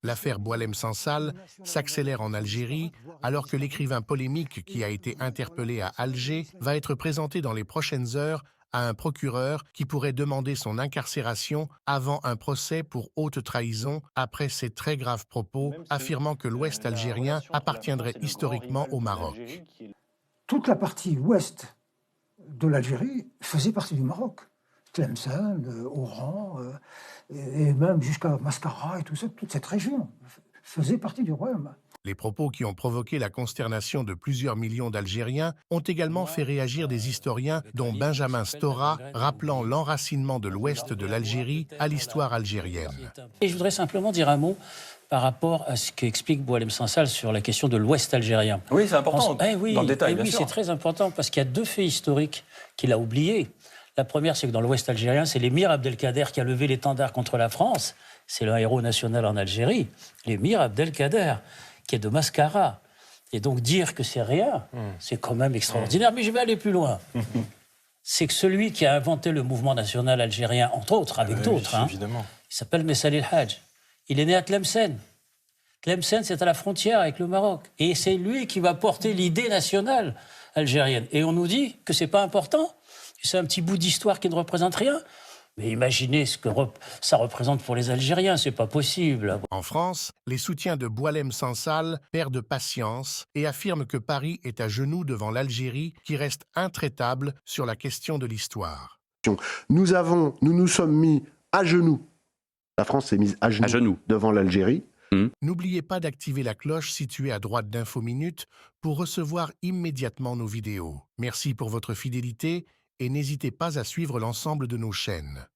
L'affaire Boualem Sansal s'accélère en Algérie alors que l'écrivain polémique qui a été interpellé à Alger va être présenté dans les prochaines heures à un procureur qui pourrait demander son incarcération avant un procès pour haute trahison après ses très graves propos affirmant que l'Ouest algérien appartiendrait historiquement au Maroc. Toute la partie ouest de l'Algérie faisait partie du Maroc. Tlemcen, Oran, et même jusqu'à Mascara et tout ça, toute cette région faisait partie du royaume. Les propos qui ont provoqué la consternation de plusieurs millions d'Algériens ont également fait réagir des historiens, dont Benjamin Stora, rappelant l'enracinement de l'ouest de l'Algérie à l'histoire algérienne. Et je voudrais simplement dire un mot par rapport à ce qu'explique Boualem Sansal sur la question de l'Ouest algérien. Oui, c'est important, Oui, dans le détail, bien oui, sûr. c'est très important, parce qu'il y a deux faits historiques qu'il a oubliés. La première, c'est que dans l'Ouest algérien, c'est l'émir Abdelkader qui a levé l'étendard contre la France. C'est le héros national en Algérie, l'émir Abdelkader, qui est de Mascara. Et donc dire que c'est rien, c'est quand même extraordinaire. Mais je vais aller plus loin. C'est que celui qui a inventé le mouvement national algérien, entre autres, avec d'autres, évidemment. il s'appelle Messali El Hadj. Il est né à Tlemcen. Tlemcen, c'est à la frontière avec le Maroc. Et c'est lui qui va porter l'idée nationale algérienne. Et on nous dit que c'est pas important. C'est un petit bout d'histoire qui ne représente rien. Mais imaginez ce que ça représente pour les Algériens, c'est pas possible. En France, les soutiens de Boualem Sansal perdent patience et affirment que Paris est à genoux devant l'Algérie qui reste intraitable sur la question de l'histoire. Nous nous sommes mis à genoux. La France s'est mise à genoux devant l'Algérie. N'oubliez pas d'activer la cloche située à droite d'Info Minutes pour recevoir immédiatement nos vidéos. Merci pour votre fidélité et n'hésitez pas à suivre l'ensemble de nos chaînes.